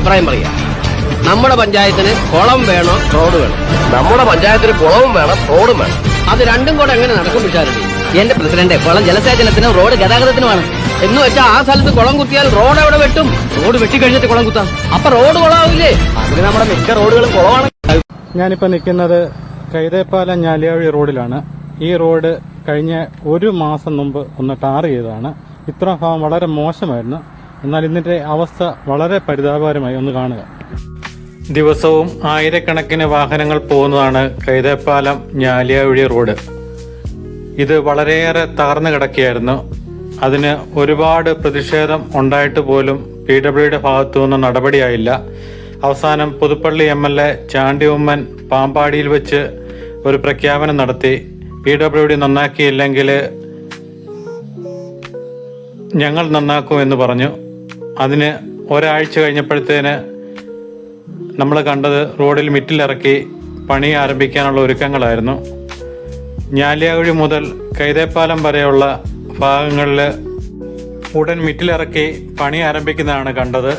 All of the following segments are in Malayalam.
അഭിപ്രായം പറയാം. നമ്മുടെ പഞ്ചായത്തിന് കുളം വേണോ റോഡ് വേണോ? നമ്മുടെ പഞ്ചായത്തിന് കുളവും വേണം റോഡും വേണം. അത് രണ്ടും കൂടെ എങ്ങനെ നടക്കും വിചാരിച്ചു? എന്റെ പ്രസിഡന്റ്, കുളം ജലസേചനത്തിനും റോഡ് ഗതാഗതത്തിനുമാണ്. എന്ന് വെച്ചാൽ ആ സ്ഥലത്ത് കുളം കുത്തിയാൽ റോഡ് എവിടെ വെട്ടും? റോഡ് വെട്ടിക്കഴിഞ്ഞിട്ട് കുളം കുത്താം. അപ്പൊ റോഡ് കുളമാവില്ലേ? അതിന് നമ്മുടെ മിക്ക റോഡുകളും കുളമാണ്. ഞാനിപ്പോൾ നിൽക്കുന്നത് കൈതേപ്പാലം ഞാലിയാവഴി റോഡിലാണ്. ഈ റോഡ് കഴിഞ്ഞ ഒരു മാസം മുമ്പ് ഒന്ന് ടാർ ചെയ്തതാണ്. ഇത്ര ഭാഗം വളരെ മോശമായിരുന്നു. എന്നാൽ ഇതിന്റെ അവസ്ഥ വളരെ പരിതാപകരമായി. ഒന്ന് കാണുക. ദിവസവും ആയിരക്കണക്കിന് വാഹനങ്ങൾ പോകുന്നതാണ് കൈതേപ്പാലം ഞാലിയാവഴി റോഡ്. ഇത് വളരെയേറെ തകർന്നു കിടക്കുകയായിരുന്നു. അതിന് ഒരുപാട് പ്രതിഷേധം ഉണ്ടായിട്ട് പോലും PWD ഭാഗത്തു നിന്ന് നടപടിയായില്ല. അവസാനം പുതുപ്പള്ളി MLA ചാണ്ടി ഉമ്മൻ പാമ്പാടിയിൽ വെച്ച് ഒരു പ്രഖ്യാപനം നടത്തി. PWD നന്നാക്കിയില്ലെങ്കിൽ ഞങ്ങൾ നന്നാക്കുമെന്ന് പറഞ്ഞു. അതിന് ഒരാഴ്ച കഴിഞ്ഞപ്പോഴത്തേന് നമ്മൾ കണ്ടത് റോഡിൽ മിറ്റിലിറക്കി പണി ആരംഭിക്കാനുള്ള ഒരുക്കങ്ങളായിരുന്നു. ഞാലിയാവഴി മുതൽ കൈതേപ്പാലം വരെയുള്ള ഭാഗങ്ങളിൽ ഉടൻ മിറ്റിലിറക്കി പണി ആരംഭിക്കുന്നതാണ് കണ്ടത്.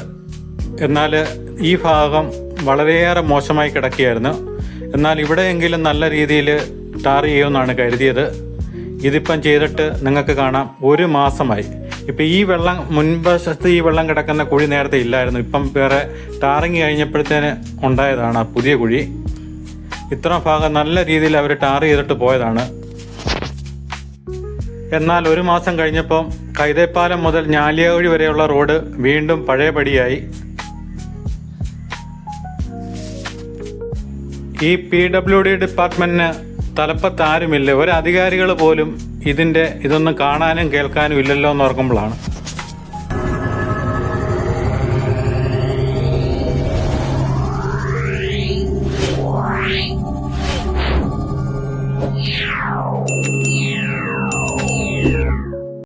എന്നാൽ ഈ ഭാഗം വളരെയേറെ മോശമായി കിടക്കുകയായിരുന്നു. എന്നാൽ ഇവിടെയെങ്കിലും നല്ല രീതിയിൽ ടാർ ചെയ്യുമെന്നാണ് കരുതിയത്. ഇതിപ്പം ചെയ്തിട്ട് നിങ്ങൾക്ക് കാണാം, ഒരു മാസമായി. ഇപ്പം ഈ വെള്ളം മുൻവശത്ത് ഈ വെള്ളം കിടക്കുന്ന കുഴി നേരത്തെ ഇല്ലായിരുന്നു. ഇപ്പം വേറെ ടാറിങ് കഴിഞ്ഞപ്പോഴത്തേന് ഉണ്ടായതാണ് ആ പുതിയ കുഴി. ഇത്ര ഭാഗം നല്ല രീതിയിൽ അവർ ടാർ ചെയ്തിട്ട് പോയതാണ്. എന്നാൽ ഒരു മാസം കഴിഞ്ഞപ്പം കൈതേപ്പാലം മുതൽ ഞാലിയാവഴി വരെയുള്ള റോഡ് വീണ്ടും പഴയപടിയായി. ഈ PWD ഡിപ്പാർട്ട്മെന്റിന് തലപ്പത്ത് ആരുമില്ല. ഒരു അധികാരികൾ പോലും ഇതൊന്നും കാണാനും കേൾക്കാനും ഇല്ലല്ലോ എന്ന് ഓർക്കുമ്പോഴാണ്. Yeah.